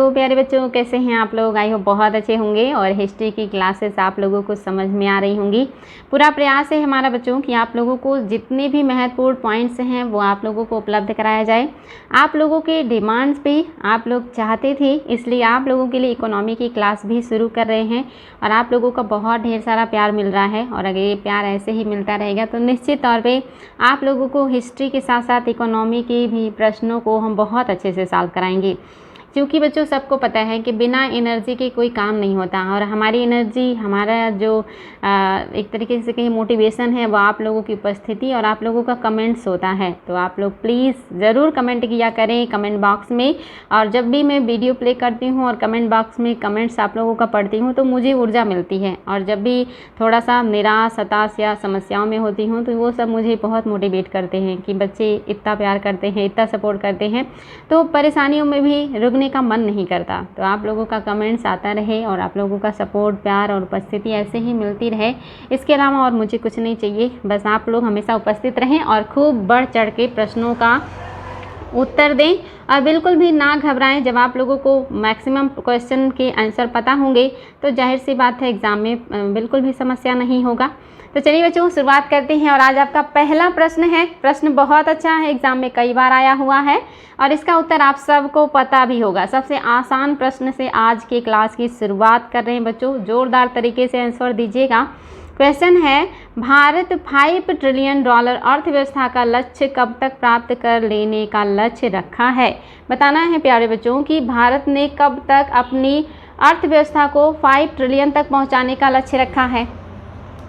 Hello प्यारे बच्चों, कैसे हैं आप लोग। आई होप बहुत अच्छे होंगे और हिस्ट्री की क्लासेस आप लोगों को समझ में आ रही होंगी। पूरा प्रयास है हमारा बच्चों कि आप लोगों को जितने भी महत्वपूर्ण पॉइंट्स हैं वो आप लोगों को उपलब्ध कराया जाए। आप लोगों के डिमांड्स पे आप लोग चाहते थे, इसलिए आप लोगों के लिए इकोनॉमी की क्लास भी शुरू कर रहे हैं और आप लोगों का बहुत ढेर सारा प्यार मिल रहा है। और अगर ये प्यार ऐसे ही मिलता रहेगा तो निश्चित तौर पर आप लोगों को हिस्ट्री के साथ साथ इकोनॉमी के भी प्रश्नों को हम बहुत अच्छे से सॉल्व कराएंगे। क्योंकि बच्चों सबको पता है कि बिना एनर्जी के कोई काम नहीं होता और हमारी एनर्जी, हमारा जो एक तरीके से कहीं मोटिवेशन है वो आप लोगों की उपस्थिति और आप लोगों का कमेंट्स होता है। तो आप लोग प्लीज़ ज़रूर कमेंट किया करें कमेंट बॉक्स में। और जब भी मैं वीडियो प्ले करती हूँ और कमेंट बॉक्स में कमेंट्स आप लोगों का पढ़ती हूँ तो मुझे ऊर्जा मिलती है। और जब भी थोड़ा सा निराश, हताश या समस्याओं में होती हूँ तो वो सब मुझे बहुत मोटिवेट करते हैं कि बच्चे इतना प्यार करते हैं, इतना सपोर्ट करते हैं, तो परेशानियों में भी रुकने का मन नहीं करता। तो आप लोगों का कमेंट्स आता रहे और आप लोगों का सपोर्ट, प्यार और उपस्थिति ऐसे ही मिलती रहे। इसके अलावा और मुझे कुछ नहीं चाहिए, बस आप लोग हमेशा उपस्थित रहें और खूब बढ़ चढ़ के प्रश्नों का उत्तर दें और बिल्कुल भी ना घबराएं। जब आप लोगों को मैक्सिमम क्वेश्चन के आंसर पता होंगे तो जाहिर सी बात है एग्ज़ाम में बिल्कुल भी समस्या नहीं होगा। तो चलिए बच्चों शुरुआत करते हैं। और आज आपका पहला प्रश्न है, प्रश्न बहुत अच्छा है, एग्ज़ाम में कई बार आया हुआ है और इसका उत्तर आप सबको पता भी होगा। सबसे आसान प्रश्न से आज की क्लास की शुरुआत कर रहे हैं बच्चों, ज़ोरदार तरीके से आंसर दीजिएगा। क्वेश्चन है, भारत $5 ट्रिलियन अर्थव्यवस्था का लक्ष्य कब तक प्राप्त कर लेने का लक्ष्य रखा है। बताना है प्यारे बच्चों कि भारत ने कब तक अपनी अर्थव्यवस्था को 5 ट्रिलियन तक पहुंचाने का लक्ष्य रखा है।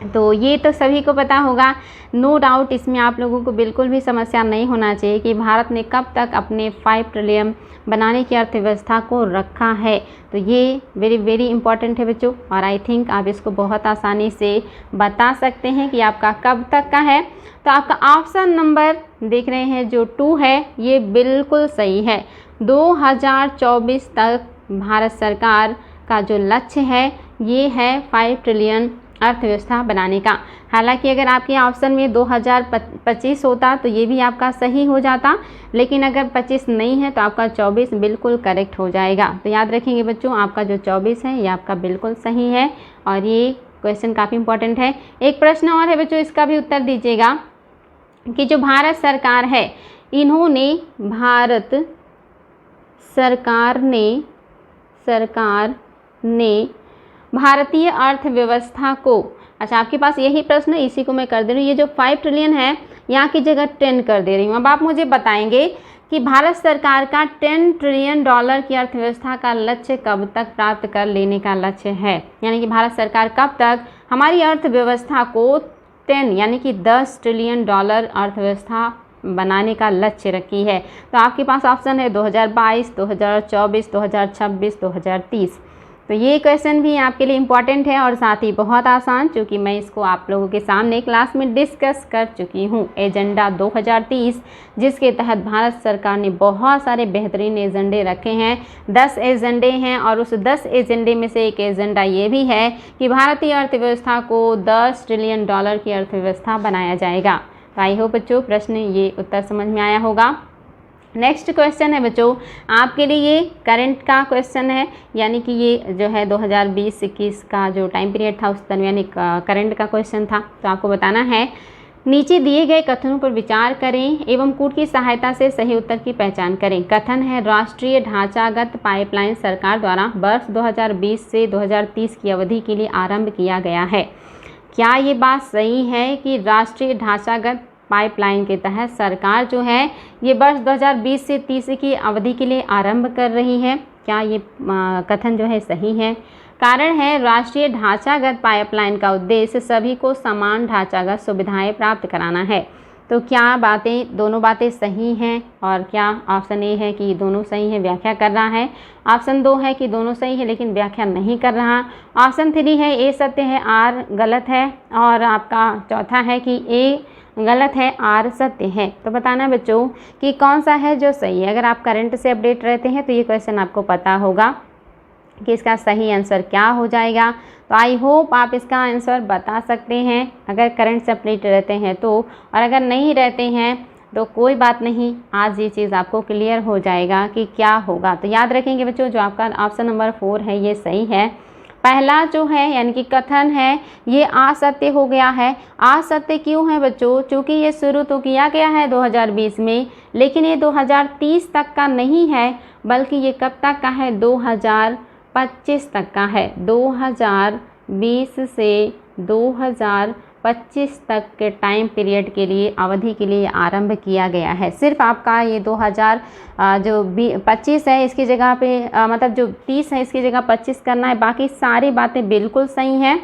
तो ये तो सभी को पता होगा, नो डाउट, इसमें आप लोगों को बिल्कुल भी समस्या नहीं होना चाहिए कि भारत ने कब तक अपने 5 ट्रिलियन बनाने की अर्थव्यवस्था को रखा है। तो ये वेरी वेरी इंपॉर्टेंट है बच्चों और आई थिंक आप इसको बहुत आसानी से बता सकते हैं कि आपका कब तक का है। तो आपका ऑप्शन नंबर देख रहे हैं जो 2 है, ये बिल्कुल सही है। 2024 तक भारत सरकार का जो लक्ष्य है ये है 5 ट्रिलियन अर्थव्यवस्था बनाने का। हालांकि अगर आपके ऑप्शन में 2025 होता तो ये भी आपका सही हो जाता, लेकिन अगर 25 नहीं है तो आपका 24 बिल्कुल करेक्ट हो जाएगा। तो याद रखेंगे बच्चों, आपका जो 24 है ये आपका बिल्कुल सही है और ये क्वेश्चन काफ़ी इंपॉर्टेंट है। एक प्रश्न और है बच्चों, इसका भी उत्तर दीजिएगा कि जो भारत सरकार है, इन्होंने भारत सरकार ने भारतीय अर्थव्यवस्था को, अच्छा आपके पास यही प्रश्न है, इसी को मैं कर दे रही हूँ। ये जो 5 ट्रिलियन है यहाँ की जगह 10 कर दे रही हूँ। अब आप मुझे बताएंगे कि भारत सरकार का $10 ट्रिलियन की अर्थव्यवस्था का लक्ष्य कब तक प्राप्त कर लेने का लक्ष्य है। यानी कि भारत सरकार कब तक हमारी अर्थव्यवस्था को 10 यानी कि $10 ट्रिलियन अर्थव्यवस्था बनाने का लक्ष्य रखी है। तो आपके पास ऑप्शन है 2022, 2024, 2026, 2030। तो ये क्वेश्चन भी आपके लिए इम्पॉर्टेंट है और साथ ही बहुत आसान, क्योंकि मैं इसको आप लोगों के सामने क्लास में डिस्कस कर चुकी हूँ। एजेंडा 2030, जिसके तहत भारत सरकार ने बहुत सारे बेहतरीन एजेंडे रखे हैं। 10 एजेंडे हैं और उस 10 एजेंडे में से एक एजेंडा ये भी है कि भारतीय अर्थव्यवस्था को $10 ट्रिलियन की अर्थव्यवस्था बनाया जाएगा। तो आई होप बच्चों प्रश्न ये उत्तर समझ में आया होगा। नेक्स्ट क्वेश्चन है बच्चों आपके लिए, ये करंट का क्वेश्चन है, यानी कि ये जो है 2020-21 का जो टाइम पीरियड था उस दरमियान करंट का क्वेश्चन था। तो आपको बताना है, नीचे दिए गए कथनों पर विचार करें एवं कूट की सहायता से सही उत्तर की पहचान करें। कथन है, राष्ट्रीय ढांचागत पाइपलाइन सरकार द्वारा वर्ष 2020 से 2030 की अवधि के लिए आरंभ किया गया है। क्या ये बात सही है कि राष्ट्रीय ढांचागत पाइपलाइन के तहत सरकार जो है ये वर्ष 2020 से 30 की अवधि के लिए आरंभ कर रही है? क्या ये कथन जो है सही है? कारण है, राष्ट्रीय ढांचागत पाइपलाइन का उद्देश्य सभी को समान ढांचागत सुविधाएं प्राप्त कराना है। तो क्या दोनों बातें सही हैं? और क्या ऑप्शन ए है कि दोनों सही है, व्याख्या कर रहा है। ऑप्शन 2 है कि दोनों सही है लेकिन व्याख्या नहीं कर रहा। ऑप्शन 3 है ए सत्य है, आर गलत है। और आपका चौथा है कि ए गलत है, आर सत्य है। तो बताना बच्चों कि कौन सा है जो सही है। अगर आप करंट से अपडेट रहते हैं तो ये क्वेश्चन आपको पता होगा कि इसका सही आंसर क्या हो जाएगा। तो आई होप आप इसका आंसर बता सकते हैं अगर करंट से अपडेट रहते हैं तो। और अगर नहीं रहते हैं तो कोई बात नहीं, आज ये चीज़ आपको क्लियर हो जाएगा कि क्या होगा। तो याद रखेंगे बच्चों, जो आपका ऑप्शन नंबर 4 है ये सही है। पहला जो है यानी कि कथन है ये असत्य हो गया है। असत्य क्यों है बच्चों? चूँकि ये शुरू तो किया गया है 2020 में, लेकिन ये 2030 तक का नहीं है, बल्कि ये कब तक का है? 2025 तक का है। 2020 से 2025 तक के टाइम पीरियड के लिए, अवधि के लिए आरंभ किया गया है। सिर्फ आपका ये 2025 है इसकी जगह पे मतलब जो 30 है इसकी जगह 25 करना है। बाकी सारी बातें बिल्कुल सही हैं।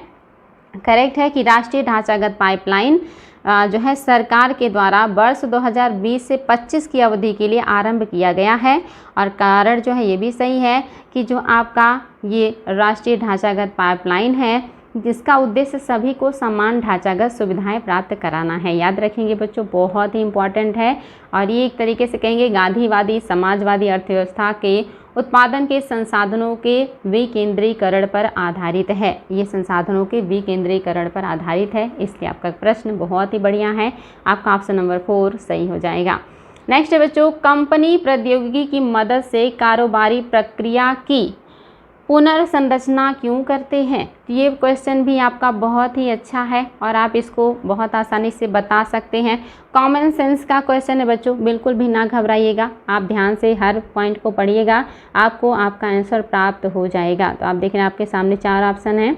करेक्ट है कि राष्ट्रीय ढांचागत पाइपलाइन जो है सरकार के द्वारा वर्ष 2020 से 25 की अवधि के लिए आरंभ किया गया है। और कारण जो है ये भी सही है कि जो आपका ये राष्ट्रीय ढांचागत पाइपलाइन है जिसका उद्देश्य सभी को समान ढांचागत सुविधाएं प्राप्त कराना है। याद रखेंगे बच्चों, बहुत ही इम्पॉर्टेंट है। और ये एक तरीके से कहेंगे गांधीवादी समाजवादी अर्थव्यवस्था के उत्पादन के संसाधनों के विकेंद्रीकरण पर आधारित है। ये संसाधनों के विकेंद्रीकरण पर आधारित है, इसलिए आपका प्रश्न बहुत ही बढ़िया है। आपका ऑप्शन नंबर 4 सही हो जाएगा। नेक्स्ट है बच्चों, कंपनी प्रौद्योगिकी की मदद से कारोबारी प्रक्रिया की पुनर्संरचना क्यों करते हैं? ये क्वेश्चन भी आपका बहुत ही अच्छा है और आप इसको बहुत आसानी से बता सकते हैं। कॉमन सेंस का क्वेश्चन है बच्चों, बिल्कुल भी ना घबराइएगा। आप ध्यान से हर पॉइंट को पढ़िएगा, आपको आपका आंसर प्राप्त हो जाएगा। तो आप देख रहे हैं आपके सामने 4 ऑप्शन हैं,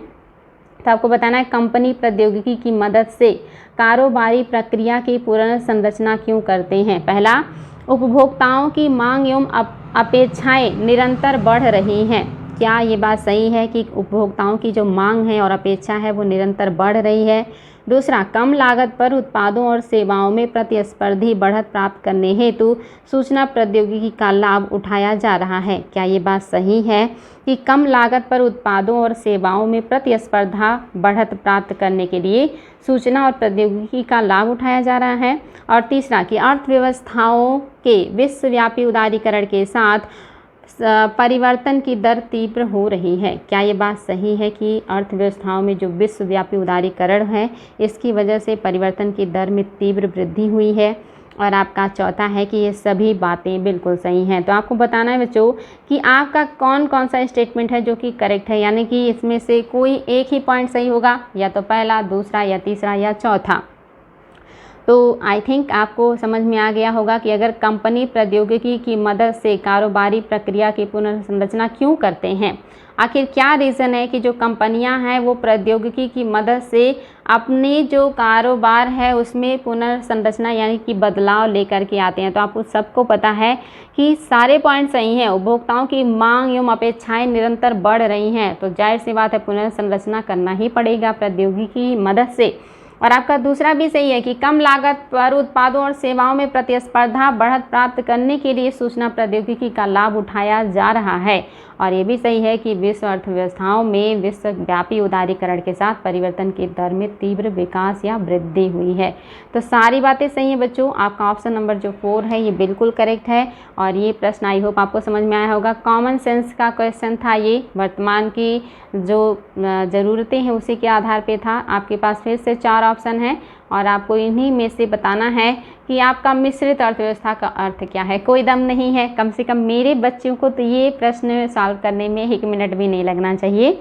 तो आपको बताना है कंपनी प्रौद्योगिकी की मदद से कारोबारी प्रक्रिया की पुनर्संरचना क्यों करते हैं। पहला, उपभोक्ताओं की मांग एवं अपेक्षाएं निरंतर बढ़ रही हैं। क्या ये बात सही है कि उपभोक्ताओं की जो मांग है और अपेक्षा है वो निरंतर बढ़ रही है? दूसरा, कम लागत पर उत्पादों और सेवाओं में प्रतिस्पर्धी बढ़त प्राप्त करने हेतु सूचना प्रौद्योगिकी का लाभ उठाया जा रहा है। क्या ये बात सही है कि कम लागत पर उत्पादों और सेवाओं में प्रतिस्पर्धा बढ़त प्राप्त करने के लिए सूचना और प्रौद्योगिकी का लाभ उठाया जा रहा है? और तीसरा, कि अर्थव्यवस्थाओं के विश्वव्यापी उदारीकरण के साथ परिवर्तन की दर तीव्र हो रही है। क्या ये बात सही है कि अर्थव्यवस्थाओं में जो विश्वव्यापी उदारीकरण है इसकी वजह से परिवर्तन की दर में तीव्र वृद्धि हुई है? और आपका चौथा है कि ये सभी बातें बिल्कुल सही हैं। तो आपको बताना है बच्चों कि आपका कौन कौन सा स्टेटमेंट है जो कि करेक्ट है, यानी कि इसमें से कोई एक ही पॉइंट सही होगा, या तो पहला, दूसरा या तीसरा या चौथा। तो आई थिंक आपको समझ में आ गया होगा कि अगर कंपनी प्रौद्योगिकी की मदद से कारोबारी प्रक्रिया की पुनर्संरचना क्यों करते हैं, आखिर क्या रीज़न है कि जो कंपनियां हैं वो प्रौद्योगिकी की मदद से अपने जो कारोबार है उसमें पुनर्संरचना यानी कि बदलाव लेकर के आते हैं। तो आपको सबको पता है कि सारे पॉइंट सही हैं। उपभोक्ताओं की मांग एवं अपेक्षाएं निरंतर बढ़ रही हैं, तो जाहिर सी बात है पुनर्संरचना करना ही पड़ेगा प्रौद्योगिकी की मदद से। और आपका दूसरा भी सही है कि कम लागत पर उत्पादों और सेवाओं में प्रतिस्पर्धा बढ़त प्राप्त करने के लिए सूचना प्रौद्योगिकी का लाभ उठाया जा रहा है। और ये भी सही है कि विश्व अर्थव्यवस्थाओं में विश्वव्यापी उदारीकरण के साथ परिवर्तन की दर में तीव्र विकास या वृद्धि हुई है। तो सारी बातें सही हैं बच्चों। आपका ऑप्शन नंबर जो 4 है ये बिल्कुल करेक्ट है। और ये प्रश्न आई होप आपको समझ में आया होगा। कॉमन सेंस का क्वेश्चन था ये, वर्तमान की जो ज़रूरतें हैं उसी के आधार पे था। आपके पास फिर से 4 ऑप्शन हैं और आपको इन्हीं में से बताना है कि आपका मिश्रित अर्थव्यवस्था का अर्थ क्या है। कोई दम नहीं है, कम से कम मेरे बच्चों को तो ये प्रश्न सॉल्व करने में 1 मिनट भी नहीं लगना चाहिए।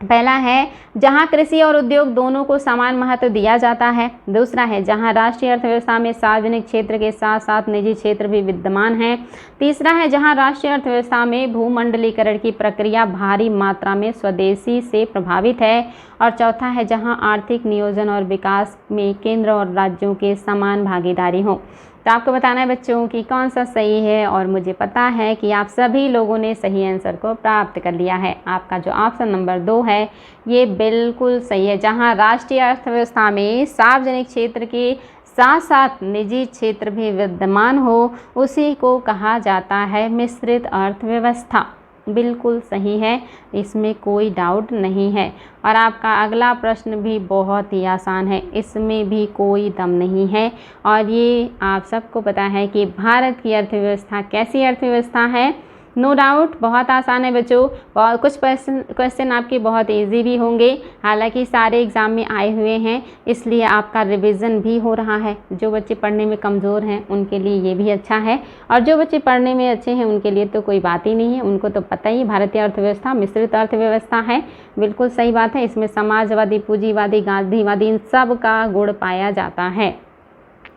पहला है जहां कृषि और उद्योग दोनों को समान महत्व दिया जाता है। दूसरा है जहां राष्ट्रीय अर्थव्यवस्था में सार्वजनिक क्षेत्र के साथ साथ निजी क्षेत्र भी विद्यमान है। तीसरा है जहां राष्ट्रीय अर्थव्यवस्था में भूमंडलीकरण की प्रक्रिया भारी मात्रा में स्वदेशी से प्रभावित है। और चौथा है जहां आर्थिक नियोजन और विकास में केंद्र और राज्यों के समान भागीदारी हो। तो आपको बताना है बच्चों कि कौन सा सही है, और मुझे पता है कि आप सभी लोगों ने सही आंसर को प्राप्त कर लिया है। आपका जो ऑप्शन नंबर 2 है ये बिल्कुल सही है। जहां राष्ट्रीय अर्थव्यवस्था में सार्वजनिक क्षेत्र के साथ साथ निजी क्षेत्र भी विद्यमान हो उसी को कहा जाता है मिश्रित अर्थव्यवस्था। बिल्कुल सही है, इसमें कोई डाउट नहीं है। और आपका अगला प्रश्न भी बहुत ही आसान है, इसमें भी कोई दम नहीं है। और ये आप सबको पता है कि भारत की अर्थव्यवस्था कैसी अर्थव्यवस्था है, नो डाउट बहुत आसान है बच्चों, और कुछ क्वेश्चन आपके बहुत इजी भी होंगे। हालांकि सारे एग्ज़ाम में आए हुए हैं, इसलिए आपका रिवीजन भी हो रहा है। जो बच्चे पढ़ने में कमज़ोर हैं उनके लिए ये भी अच्छा है, और जो बच्चे पढ़ने में अच्छे हैं उनके लिए तो कोई बात ही नहीं है। उनको तो पता ही भारतीय अर्थव्यवस्था मिश्रित अर्थव्यवस्था है। बिल्कुल सही बात है, इसमें समाजवादी, पूंजीवादी, गांधीवादी इन सब का गुण पाया जाता है।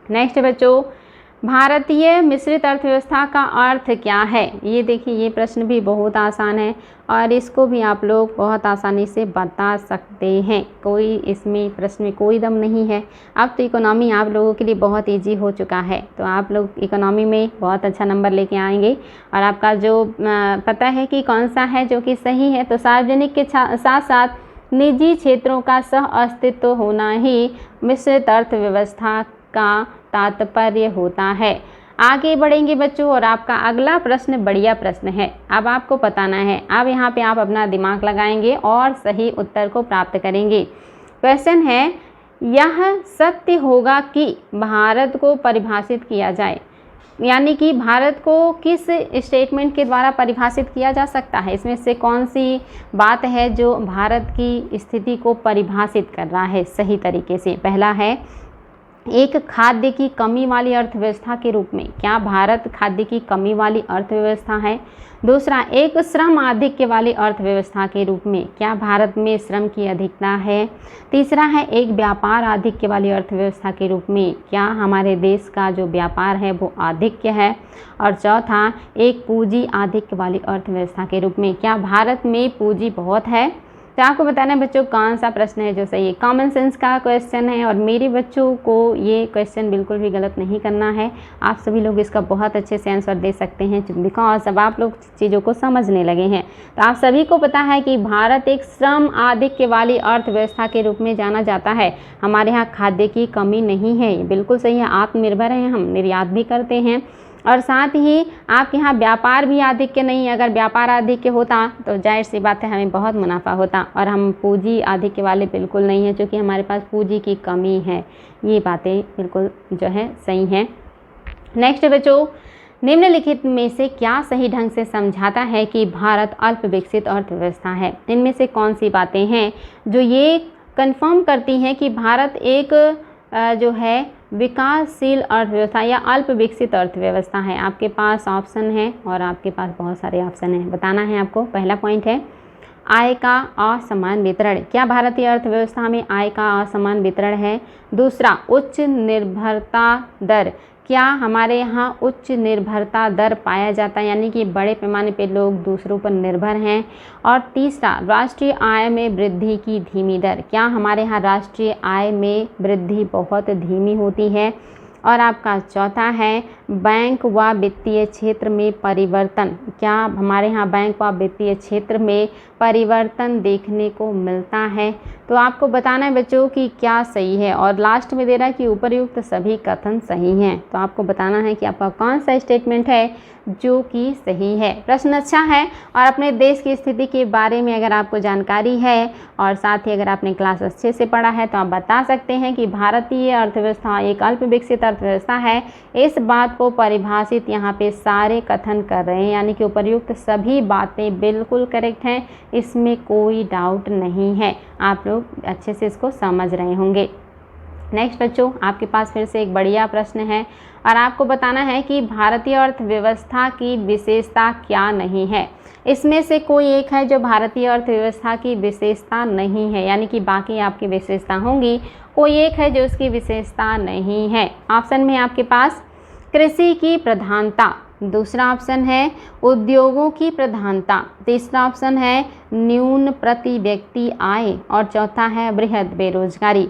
नेक्स्ट बच्चों, भारतीय मिश्रित अर्थव्यवस्था का अर्थ क्या है? ये देखिए, ये प्रश्न भी बहुत आसान है और इसको भी आप लोग बहुत आसानी से बता सकते हैं। कोई इसमें प्रश्न में कोई दम नहीं है। अब तो इकोनॉमी आप लोगों के लिए बहुत इजी हो चुका है, तो आप लोग इकोनॉमी में बहुत अच्छा नंबर लेके आएंगे। और आपका जो पता है कि कौन सा है जो कि सही है, तो सार्वजनिक के साथ साथ निजी क्षेत्रों का सह अस्तित्व होना ही मिश्रित अर्थव्यवस्था का तात्पर्य होता है। आगे बढ़ेंगे बच्चों, और आपका अगला प्रश्न बढ़िया प्रश्न है। अब आपको बताना है, अब यहाँ पे आप अपना दिमाग लगाएंगे और सही उत्तर को प्राप्त करेंगे। क्वेश्चन है, यह सत्य होगा कि भारत को परिभाषित किया जाए, यानी कि भारत को किस स्टेटमेंट के द्वारा परिभाषित किया जा सकता है? इसमें से कौन सी बात है जो भारत की स्थिति को परिभाषित कर रहा है सही तरीके से? पहला है, एक खाद्य की कमी वाली अर्थव्यवस्था के रूप में। क्या भारत खाद्य की कमी वाली अर्थव्यवस्था है? दूसरा, एक श्रम आधिक्य वाली अर्थव्यवस्था के रूप में। क्या भारत में श्रम की अधिकता है? तीसरा है, एक व्यापार आधिक्य वाली अर्थव्यवस्था के रूप में। क्या हमारे देश का जो व्यापार है वो आधिक्य है? और चौथा, एक पूंजी आधिक्य वाली अर्थव्यवस्था के रूप में। क्या भारत में पूंजी बहुत है? तो आपको बताना है बच्चों कौन सा प्रश्न है जो सही है। कॉमन सेंस का क्वेश्चन है और मेरे बच्चों को ये क्वेश्चन बिल्कुल भी गलत नहीं करना है। आप सभी लोग इसका बहुत अच्छे से आंसर दे सकते हैं, बिकॉज अब आप लोग चीज़ों को समझने लगे हैं। तो आप सभी को पता है कि भारत एक श्रम आधिक्य वाली अर्थव्यवस्था के रूप में जाना जाता है। हमारे यहाँ खाद्य की कमी नहीं है, ये बिल्कुल सही है। आत्मनिर्भर हैं हम, निर्यात भी करते हैं, और साथ ही आपके यहाँ व्यापार भी आधिक्य नहीं है। अगर व्यापार आधिक्य होता तो जाहिर सी बात है हमें बहुत मुनाफा होता, और हम पूंजी आधिक्य वाले बिल्कुल नहीं है, क्योंकि हमारे पास पूंजी की कमी है। ये बातें बिल्कुल जो है सही हैं। नेक्स्ट बच्चों, निम्नलिखित में से क्या सही ढंग से समझाता है कि भारत अल्प विकसित अर्थव्यवस्था है? इनमें से कौन सी बातें हैं जो ये कन्फर्म करती हैं कि भारत एक जो है विकासशील अर्थव्यवस्था या अल्प विकसित अर्थव्यवस्था है? आपके पास ऑप्शन है और आपके पास बहुत सारे ऑप्शन हैं, बताना है आपको। पहला पॉइंट है, आय का असमान वितरण। क्या भारतीय अर्थव्यवस्था में आय का असमान वितरण है? दूसरा, उच्च निर्भरता दर। क्या हमारे यहाँ उच्च निर्भरता दर पाया जाता है, यानी कि बड़े पैमाने पे लोग दूसरों पर निर्भर हैं? और तीसरा, राष्ट्रीय आय में वृद्धि की धीमी दर। क्या हमारे यहाँ राष्ट्रीय आय में वृद्धि बहुत धीमी होती है? और आपका चौथा है, बैंक व वित्तीय क्षेत्र में परिवर्तन। क्या हमारे यहाँ बैंक व वित्तीय क्षेत्र में परिवर्तन देखने को मिलता है? तो आपको बताना है बच्चों कि क्या सही है, और लास्ट में दे रहा है कि उपर्युक्त सभी कथन सही हैं। तो आपको बताना है कि आपका कौन सा स्टेटमेंट है जो कि सही है। प्रश्न अच्छा है, और अपने देश की स्थिति के बारे में अगर आपको जानकारी है और साथ ही अगर आपने क्लास अच्छे से पढ़ा है तो आप बता सकते हैं कि भारतीय अर्थव्यवस्था एक अल्प विकसित अर्थव्यवस्था है। इस बात को परिभाषित यहाँ पे सारे कथन कर रहे हैं, यानी कि उपर्युक्त सभी बातें बिल्कुल करेक्ट हैं, इसमें कोई डाउट नहीं है। आप लोग अच्छे से इसको समझ रहे होंगे। नेक्स्ट बच्चों, आपके पास फिर से एक बढ़िया प्रश्न है, और आपको बताना है कि भारतीय अर्थव्यवस्था की विशेषता क्या नहीं है। इसमें से कोई एक है जो भारतीय अर्थव्यवस्था की विशेषता नहीं है, यानी कि बाकी आपकी विशेषता होंगी, कोई एक है जो उसकी विशेषता नहीं है। ऑप्शन में आपके पास कृषि की प्रधानता, दूसरा ऑप्शन है उद्योगों की प्रधानता, तीसरा ऑप्शन है न्यून प्रति व्यक्ति आय, और चौथा है बृहद बेरोजगारी।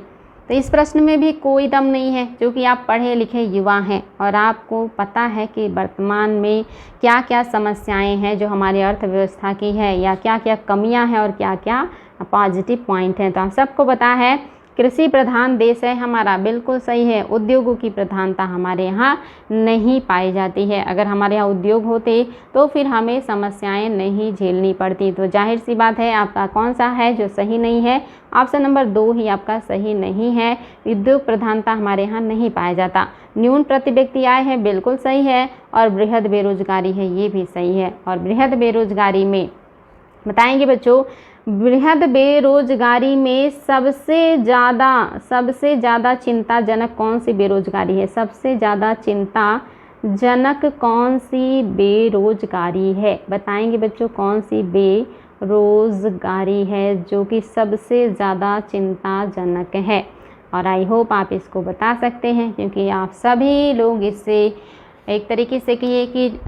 तो इस प्रश्न में भी कोई दम नहीं है, क्योंकि आप पढ़े लिखे युवा हैं और आपको पता है कि वर्तमान में क्या क्या समस्याएं हैं जो हमारी अर्थव्यवस्था की है, या क्या क्या कमियां हैं और क्या क्या पॉजिटिव पॉइंट हैं। तो आप सबको पता है कृषि प्रधान देश है हमारा, बिल्कुल सही है। उद्योगों की प्रधानता हमारे यहाँ नहीं पाई जाती है। अगर हमारे यहाँ उद्योग होते तो फिर हमें समस्याएं नहीं झेलनी पड़ती। तो जाहिर सी बात है आपका कौन सा है जो सही नहीं है, ऑप्शन नंबर 2 ही आपका सही नहीं है। उद्योग प्रधानता हमारे यहाँ नहीं पाया जाता। न्यून प्रति व्यक्ति आय है, बिल्कुल सही है। और बृहद बेरोजगारी है, ये भी सही है। और बृहद बेरोजगारी बताएंगे बच्चों, बृहद बेरोजगारी में सबसे ज़्यादा चिंताजनक कौन सी बेरोजगारी है? सबसे ज़्यादा चिंताजनक कौन सी बेरोजगारी है? बताएंगे बच्चों कौन सी बेरोजगारी है जो कि सबसे ज़्यादा चिंताजनक है? और आई होप आप इसको बता सकते हैं, क्योंकि आप सभी लोग इससे एक तरीके से कहिए कि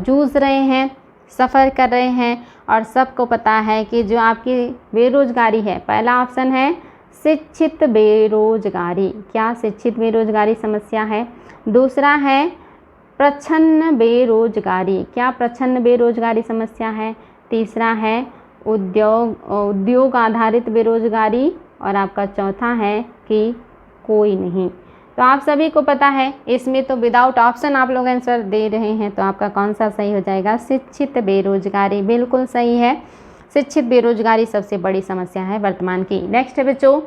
जूझ रहे हैं, सफ़र कर रहे हैं। और सबको पता है कि जो आपकी बेरोजगारी है, पहला ऑप्शन है शिक्षित बेरोजगारी। क्या शिक्षित बेरोजगारी समस्या है? दूसरा है प्रच्छन्न बेरोजगारी। क्या प्रच्छन्न बेरोजगारी समस्या है? तीसरा है उद्योग आधारित बेरोजगारी। और आपका चौथा है कि कोई नहीं। तो आप सभी को पता है, इसमें तो विदाउट ऑप्शन आप लोग आंसर दे रहे हैं। तो आपका कौन सा सही हो जाएगा? शिक्षित बेरोजगारी, बिल्कुल सही है। शिक्षित बेरोजगारी सबसे बड़ी समस्या है वर्तमान की। नेक्स्ट है बच्चों,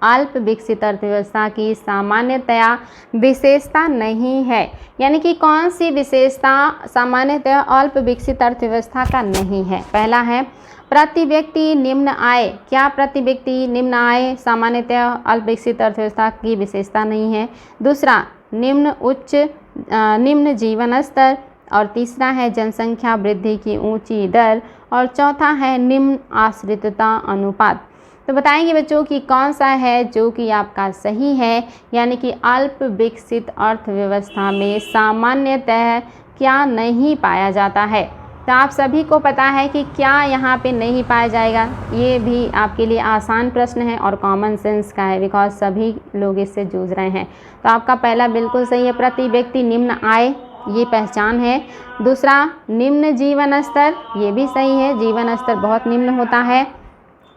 अल्प विकसित अर्थव्यवस्था की सामान्यतया विशेषता नहीं है। यानी कि कौन सी विशेषता सामान्यतः अल्प विकसित अर्थव्यवस्था का नहीं है? पहला है प्रति व्यक्ति निम्न आय। क्या प्रति व्यक्ति निम्न आय सामान्यतः अल्प विकसित अर्थव्यवस्था की विशेषता नहीं है? दूसरा निम्न जीवन स्तर। और तीसरा है जनसंख्या वृद्धि की ऊंची दर। और चौथा है निम्न आश्रितता अनुपात। तो बताएंगे बच्चों कि कौन सा है जो कि आपका सही है, यानी कि अल्प विकसित अर्थव्यवस्था में सामान्यतः क्या नहीं पाया जाता है। तो आप सभी को पता है कि क्या यहाँ पे नहीं पाया जाएगा। ये भी आपके लिए आसान प्रश्न है और कॉमन सेंस का है, बिकॉज सभी लोग इससे जूझ रहे हैं। तो आपका पहला बिल्कुल सही है, प्रति व्यक्ति निम्न आय, ये पहचान है। दूसरा निम्न जीवन स्तर, ये भी सही है, जीवन स्तर बहुत निम्न होता है।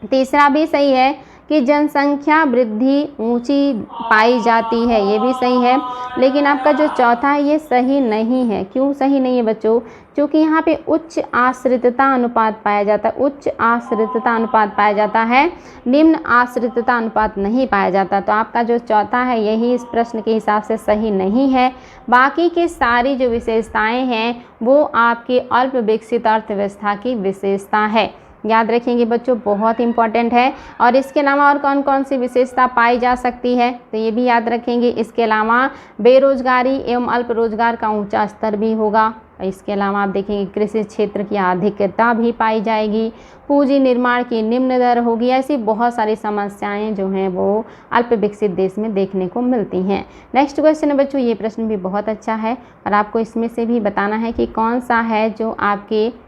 तीसरा भी सही है कि जनसंख्या वृद्धि ऊंची पाई जाती है, ये भी सही है। लेकिन आपका जो चौथा है ये सही नहीं है। क्यों सही नहीं है बच्चों? क्योंकि यहाँ पे उच्च आश्रितता अनुपात पाया जाता है। उच्च आश्रितता अनुपात पाया जाता है, निम्न आश्रितता अनुपात नहीं पाया जाता। तो आपका जो चौथा है यही इस प्रश्न के हिसाब से सही नहीं है। बाकी की सारी जो विशेषताएं हैं वो आपकी अल्प विकसित अर्थव्यवस्था की विशेषता है। याद रखेंगे बच्चों, बहुत इंपॉर्टेंट है। और इसके अलावा और कौन कौन सी विशेषता पाई जा सकती है तो ये भी याद रखेंगे। इसके अलावा बेरोजगारी एवं अल्प रोजगार का ऊंचा स्तर भी होगा। इसके अलावा आप देखेंगे कृषि क्षेत्र की अधिकता भी पाई जाएगी, पूंजी निर्माण की निम्न दर होगी। ऐसी बहुत सारी समस्याएं जो हैं वो अल्प विकसित देश में देखने को मिलती हैं। नेक्स्ट क्वेश्चन है बच्चों, ये प्रश्न भी बहुत अच्छा है और आपको इसमें से भी बताना है कि कौन सा है जो आपके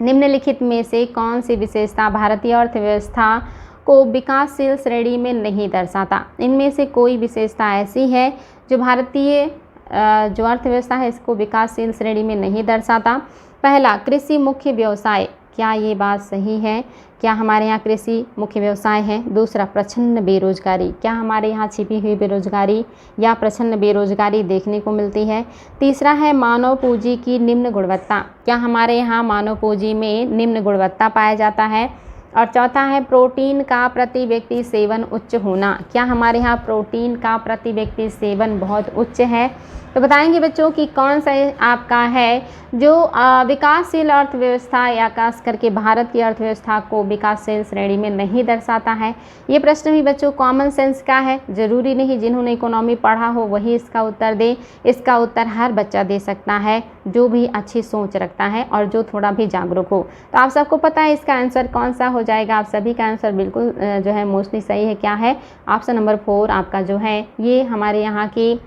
निम्नलिखित में से कौन सी विशेषता भारतीय अर्थव्यवस्था को विकासशील श्रेणी में नहीं दर्शाता। इनमें से कोई विशेषता ऐसी है जो भारतीय जो अर्थव्यवस्था है इसको विकासशील श्रेणी में नहीं दर्शाता। पहला, कृषि मुख्य व्यवसाय। क्या ये बात सही है? क्या हमारे यहाँ कृषि मुख्य व्यवसाय है? दूसरा, प्रच्छन्न बेरोजगारी। क्या हमारे यहाँ छिपी हुई बेरोजगारी या प्रच्छन्न बेरोजगारी देखने को मिलती है? तीसरा है मानव पूंजी की निम्न गुणवत्ता। क्या हमारे यहाँ मानव पूंजी में निम्न गुणवत्ता पाया जाता है? और चौथा है प्रोटीन का प्रति व्यक्ति सेवन उच्च होना। क्या हमारे यहाँ प्रोटीन का प्रति व्यक्ति सेवन बहुत उच्च है? तो बताएंगे बच्चों कि कौन सा आपका है जो विकासशील अर्थव्यवस्था या खास करके भारत की अर्थव्यवस्था को विकासशील श्रेणी में नहीं दर्शाता है। ये प्रश्न भी बच्चों कॉमन सेंस का है, ज़रूरी नहीं जिन्होंने इकोनॉमी पढ़ा हो वही इसका उत्तर दे। इसका उत्तर हर बच्चा दे सकता है जो भी अच्छी सोच रखता है और जो थोड़ा भी जागरूक हो। तो आप सबको पता है इसका आंसर कौन सा हो जाएगा। आप सभी का आंसर बिल्कुल जो है मोस्टली सही है। क्या है? ऑप्शन नंबर 4 आपका जो है ये हमारे यहाँ की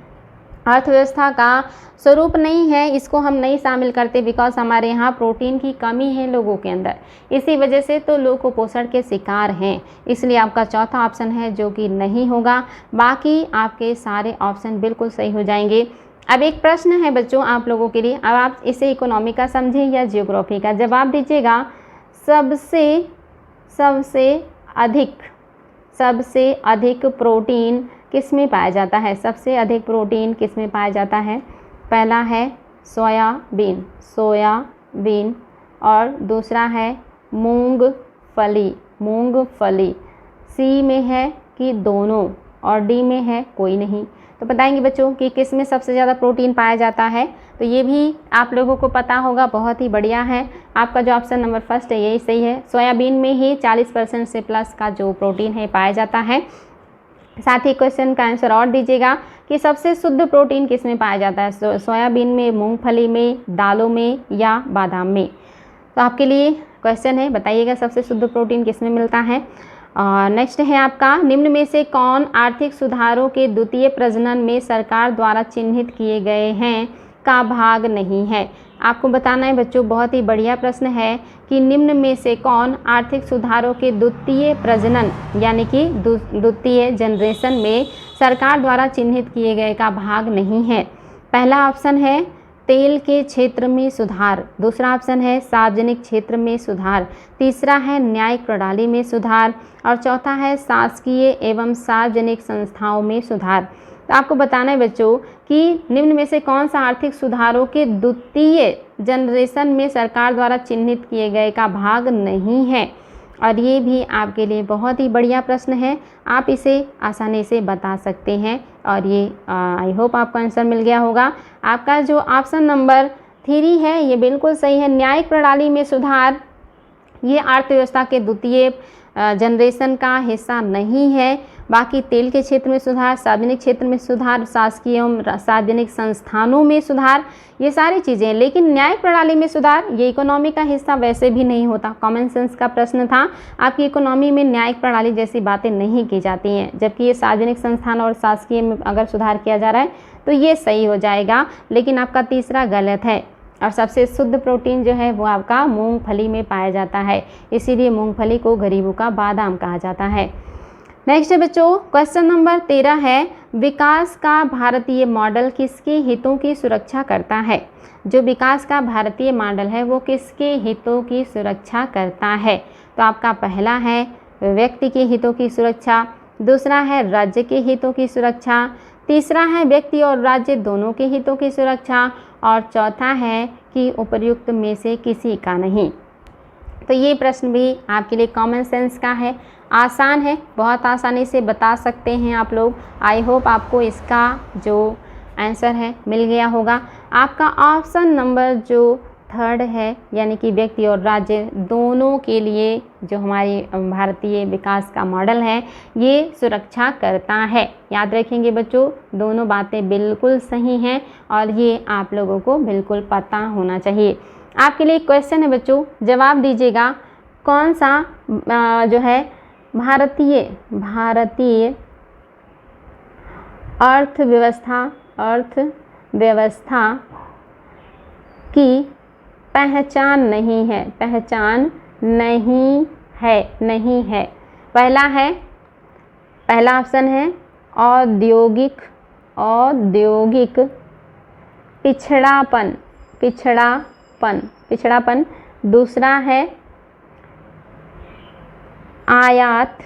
अर्थव्यवस्था का स्वरूप नहीं है, इसको हम नहीं शामिल करते बिकॉज हमारे यहाँ प्रोटीन की कमी है लोगों के अंदर, इसी वजह से तो लोग कुपोषण के शिकार हैं। इसलिए आपका चौथा ऑप्शन है जो कि नहीं होगा। बाकी आपके सारे ऑप्शन बिल्कुल सही हो जाएंगे। अब एक प्रश्न है बच्चों आप लोगों के लिए, अब आप इसे इकोनॉमी का समझें या जियोग्राफी का, जवाब दीजिएगा। सबसे अधिक सबसे अधिक प्रोटीन किस में पाया जाता है? सबसे अधिक प्रोटीन किस में पाया जाता है? पहला है सोयाबीन, सोयाबीन, और दूसरा है मूंगफली, मूंगफली। सी में है कि दोनों, और डी में है कोई नहीं। तो बताएंगे बच्चों कि किस में सबसे ज़्यादा प्रोटीन पाया जाता है? तो ये भी आप लोगों को पता होगा, बहुत ही बढ़िया है। आपका जो ऑप्शन नंबर फर्स्ट है यही सही है। सोयाबीन में ही 40% से प्लस का जो प्रोटीन है पाया जाता है। साथ ही क्वेश्चन का आंसर और दीजिएगा कि सबसे शुद्ध प्रोटीन किस में पाया जाता है? सोयाबीन में, मूंगफली में, दालों में या बादाम में? तो आपके लिए क्वेश्चन है, बताइएगा सबसे शुद्ध प्रोटीन किस में मिलता है। नेक्स्ट है आपका, निम्न में से कौन आर्थिक सुधारों के द्वितीय प्रजनन में सरकार द्वारा चिन्हित किए गए हैं का भाग नहीं है? आपको बताना है बच्चों, बहुत ही बढ़िया प्रश्न है कि निम्न में से कौन आर्थिक सुधारों के द्वितीय प्रजनन यानी कि द्वितीय जनरेशन में सरकार द्वारा चिन्हित किए गए का भाग नहीं है? पहला ऑप्शन है तेल के क्षेत्र में सुधार, दूसरा ऑप्शन है सार्वजनिक क्षेत्र में सुधार, तीसरा है न्यायिक प्रणाली में सुधार, और चौथा है शासकीय एवं सार्वजनिक संस्थाओं में सुधार। तो आपको बताना है बच्चों कि निम्न में से कौन सा आर्थिक सुधारों के द्वितीय जनरेशन में सरकार द्वारा चिन्हित किए गए का भाग नहीं है। और ये भी आपके लिए बहुत ही बढ़िया प्रश्न है, आप इसे आसानी से बता सकते हैं। और ये आई होप आपको आंसर मिल गया होगा। आपका जो ऑप्शन नंबर 3 है ये बिल्कुल सही है। न्यायिक प्रणाली में सुधार ये अर्थव्यवस्था के द्वितीय जनरेशन का हिस्सा नहीं है। बाकी तेल के क्षेत्र में सुधार, सार्वजनिक क्षेत्र में सुधार, शासकीय एवं सार्वजनिक संस्थानों में सुधार, ये सारी चीज़ें। लेकिन न्यायिक प्रणाली में सुधार ये इकोनॉमी का हिस्सा वैसे भी नहीं होता। कॉमन सेंस का प्रश्न था, आपकी इकोनॉमी में न्यायिक प्रणाली जैसी बातें नहीं की जाती हैं, जबकि ये सार्वजनिक संस्थान और शासकीय में अगर सुधार किया जा रहा है तो ये सही हो जाएगा। लेकिन आपका तीसरा गलत है। और सबसे शुद्ध प्रोटीन जो है वो आपका मूंगफली में पाया जाता है, इसीलिए मूंगफली को गरीबों का बादाम कहा जाता है। नेक्स्ट है बच्चों, क्वेश्चन नंबर 13 है, विकास का भारतीय मॉडल किसके हितों की सुरक्षा करता है? जो विकास का भारतीय मॉडल है वो किसके हितों की सुरक्षा करता है? तो आपका पहला है व्यक्ति के हितों की सुरक्षा, दूसरा है राज्य के हितों की सुरक्षा, तीसरा है व्यक्ति और राज्य दोनों के हितों की सुरक्षा, और चौथा है कि उपर्युक्त में से किसी का नहीं। तो ये प्रश्न भी आपके लिए कॉमन सेंस का है, आसान है, बहुत आसानी से बता सकते हैं आप लोग। आई होप आपको इसका जो आंसर है मिल गया होगा। आपका ऑप्शन नंबर जो 3 है यानी कि व्यक्ति और राज्य दोनों के लिए जो हमारी भारतीय विकास का मॉडल है ये सुरक्षा करता है। याद रखेंगे बच्चों, दोनों बातें बिल्कुल सही हैं और ये आप लोगों को बिल्कुल पता होना चाहिए। आपके लिए क्वेश्चन है बच्चों, जवाब दीजिएगा कौन सा जो है भारतीय अर्थव्यवस्था की पहचान नहीं है, पहचान नहीं है। पहला ऑप्शन है औद्योगिक पिछड़ापन, दूसरा है आयात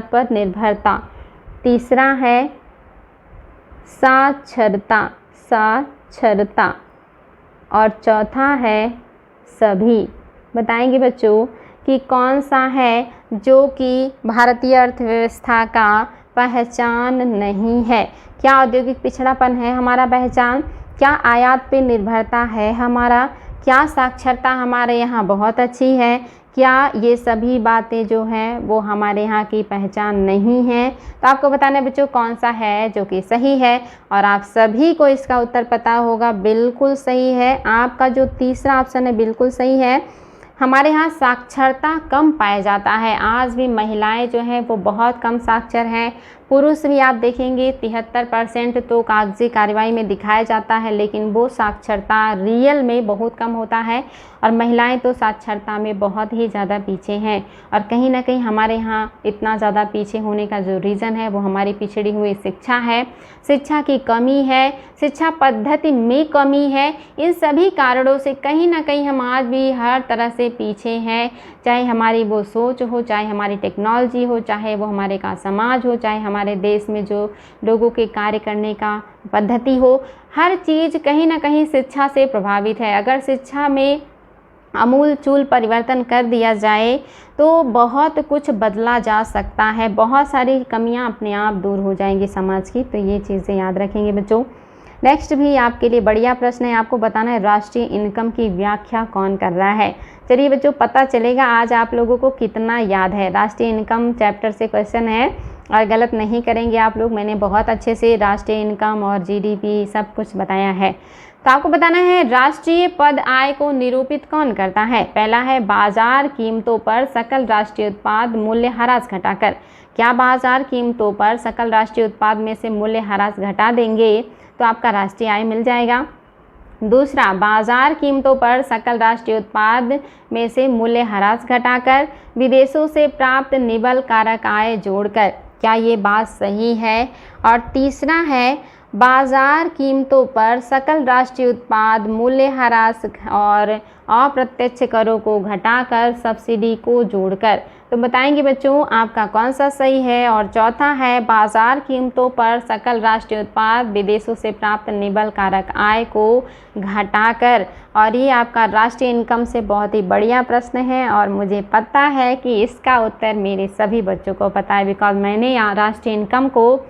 पर निर्भरता, तीसरा है साक्षरता, और चौथा है सभी। बताएंगे बच्चों कि कौन सा है जो कि भारतीय अर्थव्यवस्था का पहचान नहीं है? क्या औद्योगिक पिछड़ापन है हमारा पहचान? क्या आयात पे निर्भरता है हमारा? क्या साक्षरता हमारे यहाँ बहुत अच्छी है? क्या ये सभी बातें जो हैं वो हमारे यहाँ की पहचान नहीं है? तो आपको बताना है बच्चों कौन सा है जो कि सही है, और आप सभी को इसका उत्तर पता होगा। बिल्कुल सही है, आपका जो तीसरा ऑप्शन है बिल्कुल सही है। हमारे यहाँ साक्षरता कम पाया जाता है, आज भी महिलाएं जो हैं वो बहुत कम साक्षर हैं। पुरुष भी आप देखेंगे 73% तो कागजी कार्रवाई में दिखाया जाता है, लेकिन वो साक्षरता रियल में बहुत कम होता है। और महिलाएं तो साक्षरता में बहुत ही ज़्यादा पीछे हैं। और कहीं ना कहीं हमारे यहाँ इतना ज़्यादा पीछे होने का जो रीज़न है वो हमारी पिछड़ी हुई शिक्षा है, शिक्षा की कमी है, शिक्षा पद्धति में कमी है। इन सभी कारणों से कहीं ना कहीं हम आज भी हर तरह से पीछे हैं, चाहे हमारी वो सोच हो, चाहे हमारी टेक्नोलॉजी हो, चाहे वो हमारे का समाज हो, चाहे हमारे देश में जो लोगों के कार्य करने का पद्धति हो। हर चीज़ कहीं ना कहीं शिक्षा से प्रभावित है। अगर शिक्षा में आमूल-चूल परिवर्तन कर दिया जाए तो बहुत कुछ बदला जा सकता है, बहुत सारी कमियां अपने आप दूर हो जाएंगी समाज की। तो ये चीज़ें याद रखेंगे बच्चों। नेक्स्ट भी आपके लिए बढ़िया प्रश्न है, आपको बताना है राष्ट्रीय इनकम की व्याख्या कौन कर रहा है। चलिए बच्चों, पता चलेगा आज आप लोगों को कितना याद है। राष्ट्रीय इनकम चैप्टर से क्वेश्चन है और गलत नहीं करेंगे आप लोग। मैंने बहुत अच्छे से राष्ट्रीय इनकम और जीडीपी सब कुछ बताया है। तो आपको बताना है राष्ट्रीय पद आय को निरूपित कौन करता है। पहला है बाजार कीमतों पर सकल राष्ट्रीय उत्पाद मूल्य ह्रास घटाकर। क्या बाजार कीमतों पर सकल राष्ट्रीय उत्पाद में से मूल्य ह्रास घटा देंगे तो आपका राष्ट्रीय आय मिल जाएगा। दूसरा, बाजार कीमतों पर सकल राष्ट्रीय उत्पाद में से मूल्य ह्रास घटाकर विदेशों से प्राप्त निबल कारक आय जोड़कर। क्या ये बात सही है। और तीसरा है बाजार कीमतों पर सकल राष्ट्रीय उत्पाद मूल्य ह्रास और अप्रत्यक्ष करों को घटाकर सब्सिडी को जोड़कर। तो बताएंगे बच्चों आपका कौन सा सही है। और चौथा है बाजार कीमतों पर सकल राष्ट्रीय उत्पाद विदेशों से प्राप्त निबल कारक आय को घटाकर। और ये आपका राष्ट्रीय इनकम से बहुत ही बढ़िया प्रश्न है और मुझे पता है कि इसका उत्तर मेरे सभी बच्चों को पता है, बिकॉज मैंने यहाँ राष्ट्रीय इनकम को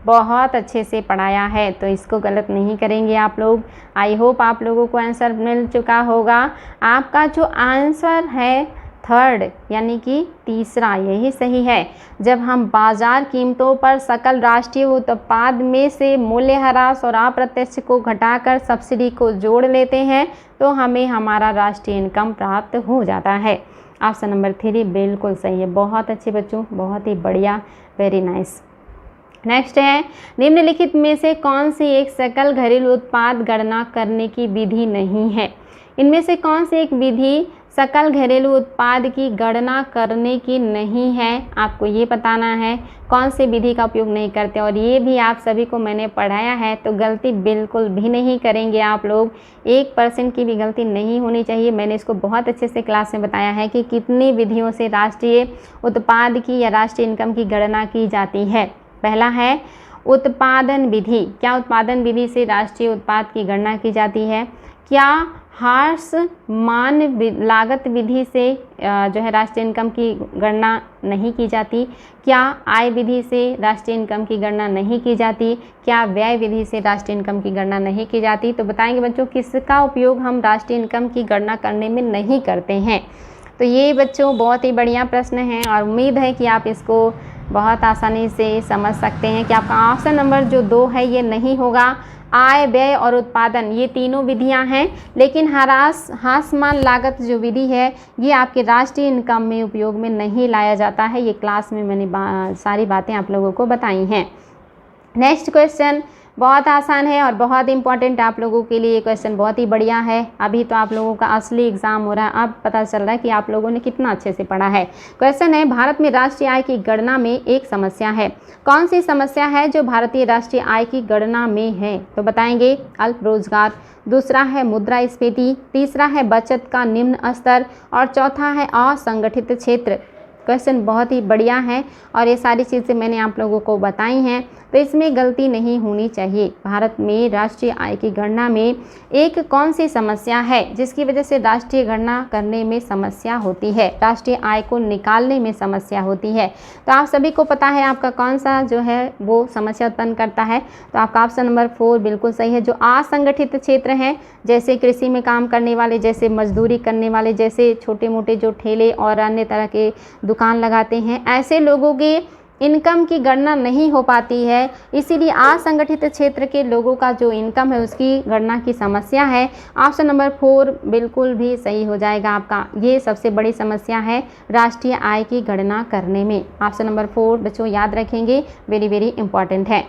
बहुत अच्छे से पढ़ाया है। तो इसको गलत नहीं करेंगे आप लोग। आई होप आप लोगों को आंसर मिल चुका होगा। आपका जो आंसर है थर्ड यानी कि तीसरा, यही सही है। जब हम बाजार कीमतों पर सकल राष्ट्रीय उत्पाद में से मूल्य ह्रास और अप्रत्यक्ष को घटाकर सब्सिडी को जोड़ लेते हैं तो हमें हमारा राष्ट्रीय इनकम प्राप्त हो जाता है। ऑप्शन नंबर 3 बिल्कुल सही है। बहुत अच्छे बच्चों, बहुत ही बढ़िया, वेरी नाइस। नेक्स्ट है निम्नलिखित में से कौन सी एक सकल घरेलू उत्पाद गणना करने की विधि नहीं है। इनमें से कौन सी एक विधि सकल घरेलू उत्पाद की गणना करने की नहीं है, आपको ये बताना है। कौन सी विधि का उपयोग नहीं करते और ये भी आप सभी को मैंने पढ़ाया है, तो गलती बिल्कुल भी नहीं करेंगे आप लोग। 1% की भी गलती नहीं होनी चाहिए। मैंने इसको बहुत अच्छे से क्लास में बताया है कि कितनी विधियों से राष्ट्रीय उत्पाद की या राष्ट्रीय इनकम की गणना की जाती है। पहला है उत्पादन विधि। क्या उत्पादन विधि से राष्ट्रीय उत्पाद की गणना की जाती है। क्या ह्रास मान लागत विधि से जो है राष्ट्रीय इनकम की गणना नहीं की जाती। क्या आय विधि से राष्ट्रीय इनकम की गणना नहीं की जाती। क्या व्यय विधि से राष्ट्रीय इनकम की गणना नहीं की जाती। तो बताएंगे बच्चों किसका उपयोग हम राष्ट्रीय इनकम की गणना करने में नहीं करते हैं। तो ये बच्चों बहुत ही बढ़िया प्रश्न है और उम्मीद है कि आप इसको बहुत आसानी से समझ सकते हैं कि आपका ऑप्शन नंबर जो 2 है ये नहीं होगा। आय, व्यय और उत्पादन ये तीनों विधियां हैं, लेकिन ह्रास मान लागत जो विधि है ये आपके राष्ट्रीय इनकम में उपयोग में नहीं लाया जाता है। ये क्लास में मैंने सारी बातें आप लोगों को बताई हैं। नेक्स्ट क्वेश्चन बहुत आसान है और बहुत इंपॉर्टेंट आप लोगों के लिए। ये क्वेश्चन बहुत ही बढ़िया है। अभी तो आप लोगों का असली एग्जाम हो रहा है, अब पता चल रहा है कि आप लोगों ने कितना अच्छे से पढ़ा है। क्वेश्चन है भारत में राष्ट्रीय आय की गणना में एक समस्या है। कौन सी समस्या है जो भारतीय राष्ट्रीय आय की गणना में है। तो बताएंगे अल्प रोजगार, दूसरा है मुद्रास्फीति, तीसरा है बचत का निम्न स्तर और चौथा है असंगठित क्षेत्र। क्वेश्चन बहुत ही बढ़िया है और ये सारी चीज़ें मैंने आप लोगों को बताई हैं, तो इसमें गलती नहीं होनी चाहिए। भारत में राष्ट्रीय आय की गणना में एक कौन सी समस्या है जिसकी वजह से राष्ट्रीय गणना करने में समस्या होती है, राष्ट्रीय आय को निकालने में समस्या होती है। तो आप सभी को पता है आपका कौन सा जो है वो समस्या उत्पन्न करता है। तो आपका ऑप्शन नंबर 4 बिल्कुल सही है। जो असंगठित क्षेत्र हैं, जैसे कृषि में काम करने वाले, जैसे मजदूरी करने वाले, जैसे छोटे मोटे जो ठेले और अन्य तरह के दुकान लगाते हैं, ऐसे लोगों के इनकम की गणना नहीं हो पाती है, इसीलिए असंगठित क्षेत्र के लोगों का जो इनकम है उसकी गणना की समस्या है। ऑप्शन नंबर 4 बिल्कुल भी सही हो जाएगा आपका। ये सबसे बड़ी समस्या है राष्ट्रीय आय की गणना करने में। ऑप्शन नंबर 4 बच्चों याद रखेंगे, वेरी वेरी इंपॉर्टेंट है।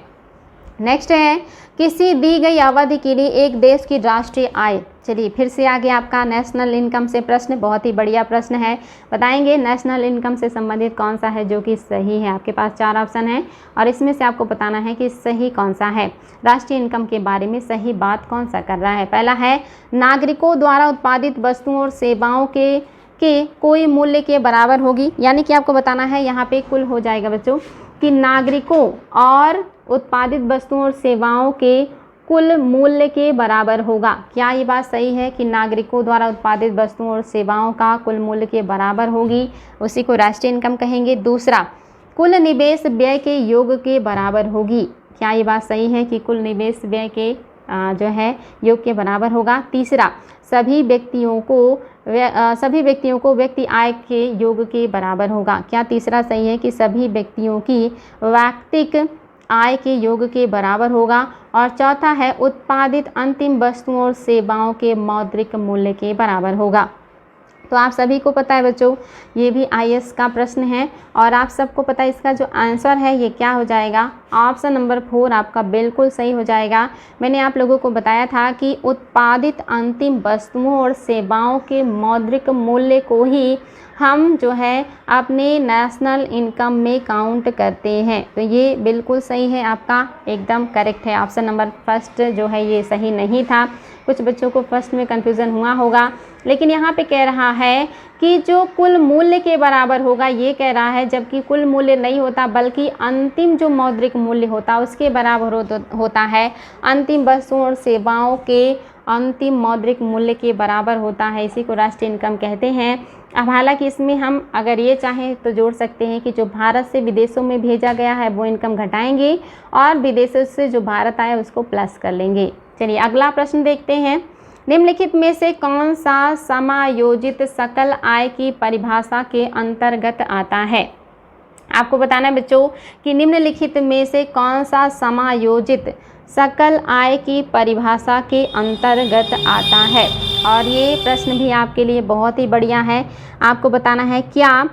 नेक्स्ट है, किसी दी गई अवधि के लिए एक देश की राष्ट्रीय आय। चलिए फिर से आ गया आपका नेशनल इनकम से प्रश्न, बहुत ही बढ़िया प्रश्न है। बताएंगे नेशनल इनकम से संबंधित कौन सा है जो कि सही है। आपके पास 4 ऑप्शन है और इसमें से आपको बताना है कि सही कौन सा है। राष्ट्रीय इनकम के बारे में सही बात कौन सा कर रहा है। पहला है, नागरिकों द्वारा उत्पादित वस्तुओं और सेवाओं के कोई मूल्य के बराबर होगी। यानी कि आपको बताना है, यहाँ पे कुल हो जाएगा बच्चों कि नागरिकों और उत्पादित वस्तुओं और सेवाओं के कुल मूल्य के बराबर होगा। क्या ये बात सही है कि नागरिकों द्वारा उत्पादित वस्तुओं और सेवाओं का कुल मूल्य के बराबर होगी, उसी को राष्ट्रीय इनकम कहेंगे। दूसरा, कुल निवेश व्यय के योग के बराबर होगी। क्या ये बात सही है कि कुल निवेश व्यय के जो है योग के बराबर होगा। तीसरा, सभी व्यक्तियों को व्यक्ति आय के योग के बराबर होगा। क्या तीसरा सही है कि सभी व्यक्तियों की वैयक्तिक आय के योग के बराबर होगा। और चौथा है, उत्पादित अंतिम वस्तुओं और सेवाओं के मौद्रिक मूल्य के बराबर होगा। तो आप सभी को पता है बच्चों, ये भी आईएएस का प्रश्न है और आप सबको पता है इसका जो आंसर है ये क्या हो जाएगा। ऑप्शन नंबर 4 आपका बिल्कुल सही हो जाएगा। मैंने आप लोगों को बताया था कि उत्पादित अंतिम वस्तुओं और सेवाओं के मौद्रिक मूल्य को ही हम जो है अपने नेशनल इनकम में काउंट करते हैं। तो ये बिल्कुल सही है, आपका एकदम करेक्ट है। ऑप्शन नंबर फर्स्ट जो है ये सही नहीं था। कुछ बच्चों को फर्स्ट में कन्फ्यूज़न हुआ होगा, लेकिन यहाँ पे कह रहा है कि जो कुल मूल्य के बराबर होगा, ये कह रहा है, जबकि कुल मूल्य नहीं होता बल्कि अंतिम जो मौद्रिक मूल्य होता उसके बराबर होता है। अंतिम वस्तुओं और सेवाओं के अंतिम मौद्रिक मूल्य के बराबर होता है, इसी को राष्ट्रीय इनकम कहते हैं। अब हालांकि इसमें हम अगर ये चाहें तो जोड़ सकते हैं कि जो भारत से विदेशों में भेजा गया है वो इनकम घटाएंगे और विदेशों से जो भारत आया उसको प्लस कर लेंगे। चलिए अगला प्रश्न देखते हैं। निम्नलिखित में से कौन सा समायोजित सकल आय की परिभाषा के अंतर्गत आता है। आपको बताना है बच्चों कि निम्नलिखित में से कौन सा समायोजित सकल आय की परिभाषा के अंतर्गत आता है। और ये प्रश्न भी आपके लिए बहुत ही बढ़िया है। आपको बताना है क्या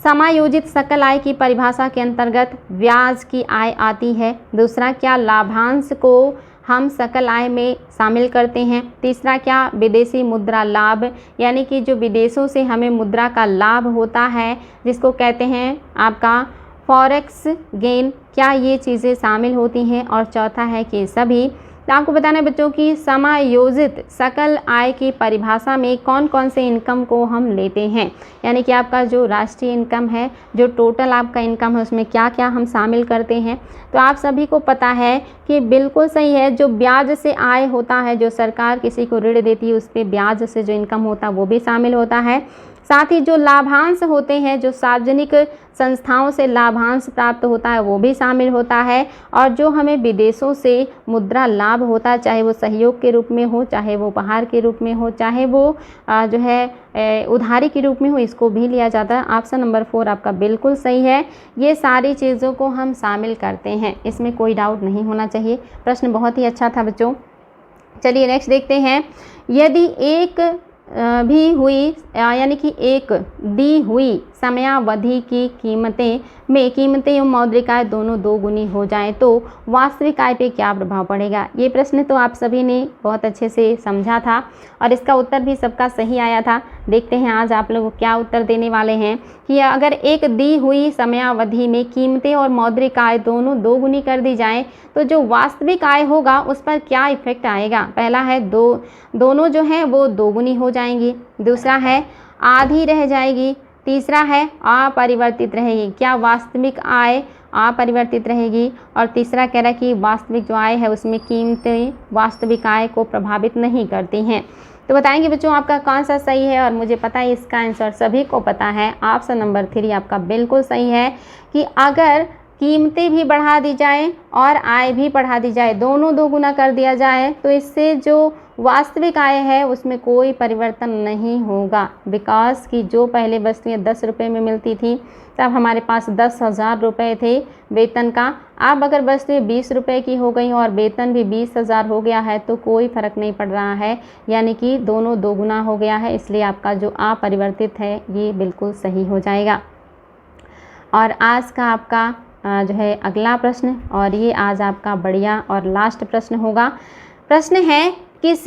समायोजित सकल आय की परिभाषा के अंतर्गत ब्याज की आय आती है। दूसरा, क्या लाभांश को हम सकल आय में शामिल करते हैं। तीसरा, क्या विदेशी मुद्रा लाभ यानी कि जो विदेशों से हमें मुद्रा का लाभ होता है जिसको कहते हैं आपका फॉरेक्स गेन, क्या ये चीज़ें शामिल होती हैं। और चौथा है कि सभी। तो आपको बताना है बच्चों कि समायोजित सकल आय की परिभाषा में कौन कौन से इनकम को हम लेते हैं, यानी कि आपका जो राष्ट्रीय इनकम है, जो टोटल आपका इनकम है उसमें क्या क्या हम शामिल करते हैं। तो आप सभी को पता है कि बिल्कुल सही है, जो ब्याज से आय होता है, जो सरकार किसी को ऋण देती है उस पर ब्याज से जो इनकम होता है वो भी शामिल होता है। साथ ही जो लाभांश होते हैं, जो सार्वजनिक संस्थाओं से लाभांश प्राप्त होता है वो भी शामिल होता है। और जो हमें विदेशों से मुद्रा लाभ होता है, चाहे वो सहयोग के रूप में हो, चाहे वो उपहार के रूप में हो, चाहे वो जो है उधारी के रूप में हो, इसको भी लिया जाता है। ऑप्शन नंबर 4 आपका बिल्कुल सही है। ये सारी चीज़ों को हम शामिल करते हैं, इसमें कोई डाउट नहीं होना चाहिए। प्रश्न बहुत ही अच्छा था बच्चों। चलिए नेक्स्ट देखते हैं। यदि एक भी हुई यानी कि एक दी हुई समयावधि की कीमतें एवं मौद्रिक आय दोनों दोगुनी हो जाएं तो वास्तविक आय पे क्या प्रभाव पड़ेगा। ये प्रश्न तो आप सभी ने बहुत अच्छे से समझा था और इसका उत्तर भी सबका सही आया था। देखते हैं आज आप लोग क्या उत्तर देने वाले हैं कि अगर एक दी हुई समयावधि में कीमतें और मौद्रिक आय दोनों दोगुनी कर दी जाए तो जो वास्तविक आय होगा उस पर क्या इफेक्ट आएगा। पहला है दोनों जो है वो दोगुनी हो जाएंगी। दूसरा है आधी रह जाएगी। तीसरा है अपरिवर्तित रहेगी। क्या वास्तविक आय अपरिवर्तित रहेगी। और तीसरा कह रहा है कि वास्तविक जो आय है उसमें कीमतें वास्तविक आय को प्रभावित नहीं करती हैं। तो बताएंगे बच्चों आपका कौन सा सही है। और मुझे पता है इसका आंसर सभी को पता है। ऑप्शन नंबर 3 आपका बिल्कुल सही है कि अगर कीमतें भी बढ़ा दी जाए और आय भी बढ़ा दी जाए, दोनों दोगुना कर दिया जाए, तो इससे जो वास्तविक आय है उसमें कोई परिवर्तन नहीं होगा, बिकॉज कि जो पहले वस्तुएं 10 रुपये में मिलती थी तब हमारे पास 10,000 रुपये थे वेतन का। अब अगर वस्तुएं 20 रुपये की हो गई और वेतन भी 20,000 हो गया है तो कोई फ़र्क नहीं पड़ रहा है, यानी कि दोनों दोगुना हो गया है, इसलिए आपका जो अपरिवर्तित है ये बिल्कुल सही हो जाएगा। और आज का आपका जो है अगला प्रश्न, और ये आज आपका बढ़िया और लास्ट प्रश्न होगा। प्रश्न है किस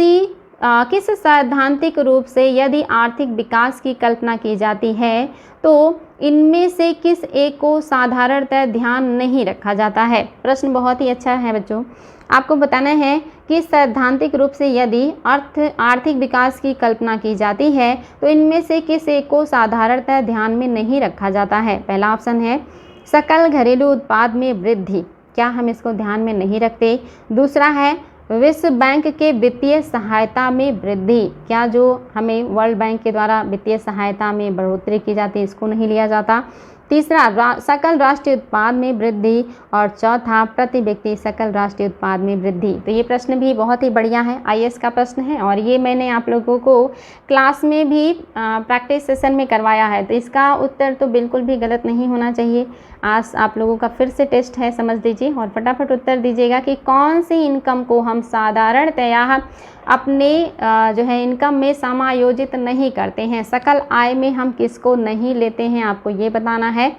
सैद्धांतिक रूप से यदि आर्थिक विकास की कल्पना की जाती है तो इनमें से किस एक को साधारणतः ध्यान नहीं रखा जाता है। प्रश्न बहुत ही अच्छा है बच्चों। आपको बताना है कि सैद्धांतिक रूप से यदि आर्थिक विकास की कल्पना की जाती है तो इनमें से किस एक को साधारणतः ध्यान में नहीं रखा जाता है। पहला ऑप्शन है सकल घरेलू उत्पाद में वृद्धि, क्या हम इसको ध्यान में नहीं रखते। दूसरा है विश्व बैंक के वित्तीय सहायता में वृद्धि, क्या जो हमें वर्ल्ड बैंक के द्वारा वित्तीय सहायता में बढ़ोतरी की जाती है इसको नहीं लिया जाता। तीसरा सकल राष्ट्रीय उत्पाद में वृद्धि, और चौथा प्रति व्यक्ति सकल राष्ट्रीय उत्पाद में वृद्धि। तो ये प्रश्न भी बहुत ही बढ़िया है, आईएएस का प्रश्न है, और ये मैंने आप लोगों को क्लास में भी प्रैक्टिस सेशन में करवाया है, तो इसका उत्तर तो बिल्कुल भी गलत नहीं होना चाहिए। आज आप लोगों का फिर से टेस्ट है, समझ लीजिए और फटाफट उत्तर दीजिएगा कि कौन सी इनकम को हम साधारणतया अपने जो है इनकम में समायोजित नहीं करते हैं। सकल आय में हम किसको नहीं लेते हैं, आपको ये बताना है।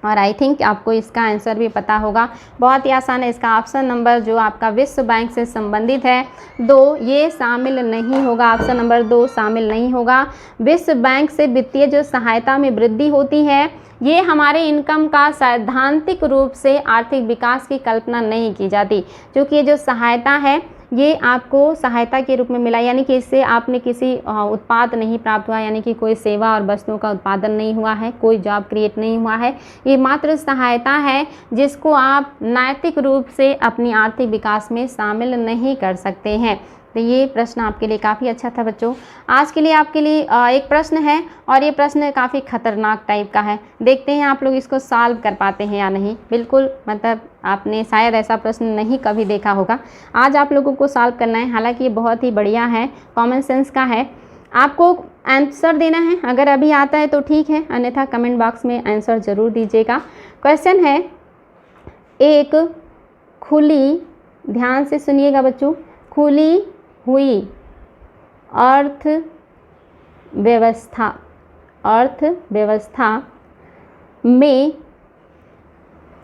और आई थिंक आपको इसका आंसर भी पता होगा, बहुत ही आसान है। इसका ऑप्शन नंबर जो आपका विश्व बैंक से संबंधित है 2, ये शामिल नहीं होगा। ऑप्शन नंबर 2 शामिल नहीं होगा। विश्व बैंक से वित्तीय जो सहायता में वृद्धि होती है ये हमारे इनकम का सैद्धांतिक रूप से आर्थिक विकास की कल्पना नहीं की जाती, क्योंकि ये जो सहायता है ये आपको सहायता के रूप में मिला, यानी कि इससे आपने किसी उत्पाद नहीं प्राप्त हुआ, यानी कि कोई सेवा और वस्तुओं का उत्पादन नहीं हुआ है, कोई जॉब क्रिएट नहीं हुआ है। ये मात्र सहायता है जिसको आप नैतिक रूप से अपनी आर्थिक विकास में शामिल नहीं कर सकते हैं। तो ये प्रश्न आपके लिए काफ़ी अच्छा था बच्चों। आज के लिए आपके लिए एक प्रश्न है, और ये प्रश्न काफ़ी खतरनाक टाइप का है। देखते हैं आप लोग इसको सॉल्व कर पाते हैं या नहीं। बिल्कुल मतलब आपने शायद ऐसा प्रश्न नहीं कभी देखा होगा, आज आप लोगों को सॉल्व करना है। हालांकि ये बहुत ही बढ़िया है, कॉमन सेंस का है। आपको आंसर देना है, अगर अभी आता है तो ठीक है, अन्यथा कमेंट बॉक्स में आंसर ज़रूर दीजिएगा। क्वेश्चन है एक खुली, ध्यान से सुनिएगा बच्चों, खुली हुई अर्थव्यवस्था में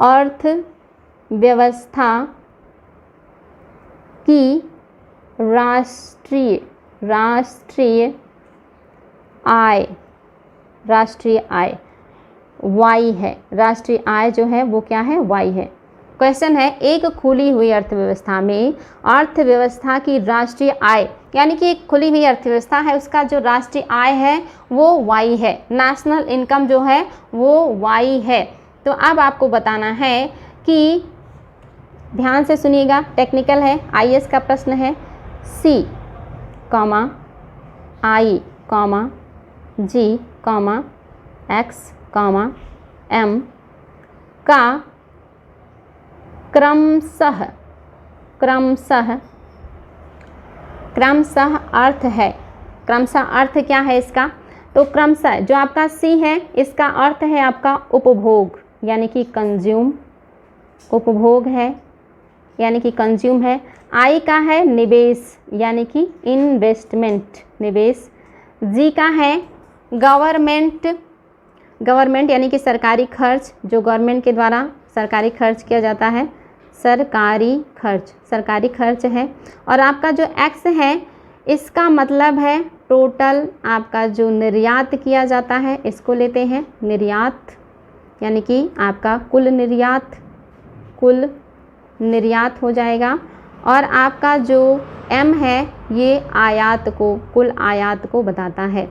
अर्थव्यवस्था की राष्ट्रीय आय y है। राष्ट्रीय आय जो है वो क्या है, y है। क्वेश्चन है एक खुली हुई अर्थव्यवस्था में अर्थव्यवस्था की राष्ट्रीय आय, यानी कि एक खुली हुई अर्थव्यवस्था है उसका जो राष्ट्रीय आय है वो y है, नेशनल इनकम जो है वो y है। तो अब आपको बताना है कि, ध्यान से सुनिएगा, टेक्निकल है, आईएएस का प्रश्न है। C, I, G, X, M का क्रमशः अर्थ है। क्रमशः अर्थ क्या है इसका, तो क्रमशः जो आपका सी है इसका अर्थ है आपका उपभोग, यानी कि कंज्यूम, उपभोग है यानी कि कंज्यूम है। आई का है निवेश, यानी कि इन्वेस्टमेंट, निवेश। जी का है गवर्नमेंट यानी कि सरकारी खर्च, जो गवर्नमेंट के द्वारा सरकारी खर्च किया जाता है, सरकारी खर्च है। और आपका जो एक्स है इसका मतलब है टोटल आपका जो निर्यात किया जाता है इसको लेते हैं निर्यात, यानी कि आपका कुल निर्यात हो जाएगा। और आपका जो एम है ये कुल आयात को बताता है।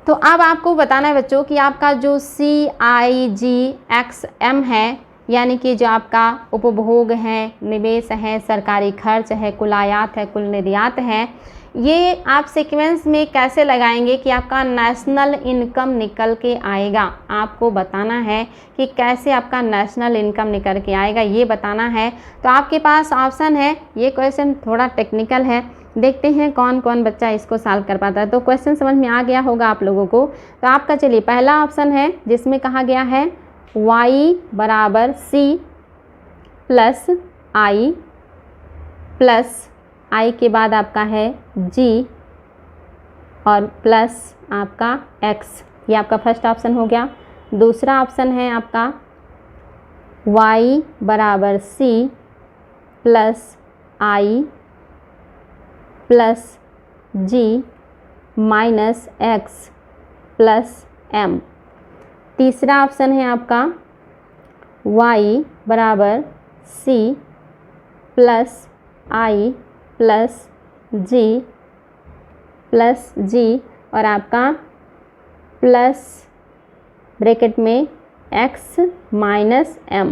तो अब आपको बताना है बच्चों कि आपका जो CIGXM है, यानी कि जो आपका उपभोग है, निवेश है, सरकारी खर्च है, कुल आयात है, कुल निर्यात है, ये आप सीक्वेंस में कैसे लगाएंगे कि आपका नेशनल इनकम निकल के आएगा। आपको बताना है कि कैसे आपका नेशनल इनकम निकल के आएगा, ये बताना है। तो आपके पास ऑप्शन है, ये क्वेश्चन थोड़ा टेक्निकल है, देखते हैं कौन कौन बच्चा इसको सॉल्व कर पाता है। तो क्वेश्चन समझ में आ गया होगा आप लोगों को। तो आपका चलिए पहला ऑप्शन है जिसमें कहा गया है y बराबर c प्लस आई प्लस आई के बाद आपका है g और प्लस आपका x, ये आपका फर्स्ट ऑप्शन हो गया। दूसरा ऑप्शन है आपका y बराबर c plus i plus g minus x plus m। तीसरा ऑप्शन है आपका y बराबर c plus i plus g और आपका प्लस ब्रैकेट में x माइनस m।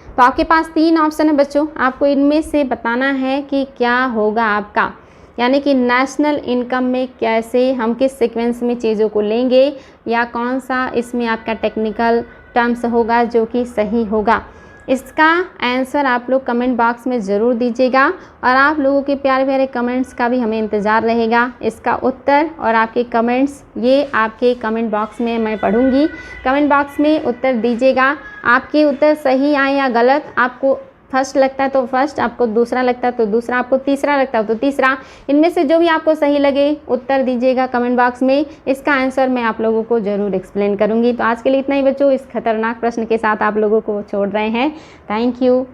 तो आपके पास 3 ऑप्शन है बच्चों, आपको इनमें से बताना है कि क्या होगा आपका, यानी कि नेशनल इनकम में कैसे हम किस सीक्वेंस में चीज़ों को लेंगे या कौन सा इसमें आपका टेक्निकल टर्म्स होगा जो कि सही होगा। इसका आंसर आप लोग कमेंट बॉक्स में ज़रूर दीजिएगा और आप लोगों के प्यारे प्यारे कमेंट्स का भी हमें इंतज़ार रहेगा। इसका उत्तर और आपके कमेंट्स ये आपके कमेंट बॉक्स में मैं पढ़ूंगी। कमेंट बॉक्स में उत्तर दीजिएगा। आपके उत्तर सही आए या गलत, आपको फर्स्ट लगता है तो फर्स्ट, आपको दूसरा लगता है तो दूसरा, आपको तीसरा लगता है तो तीसरा, इनमें से जो भी आपको सही लगे उत्तर दीजिएगा कमेंट बॉक्स में। इसका आंसर मैं आप लोगों को ज़रूर एक्सप्लेन करूंगी। तो आज के लिए इतना ही बच्चों, इस खतरनाक प्रश्न के साथ आप लोगों को छोड़ रहे हैं। Thank you.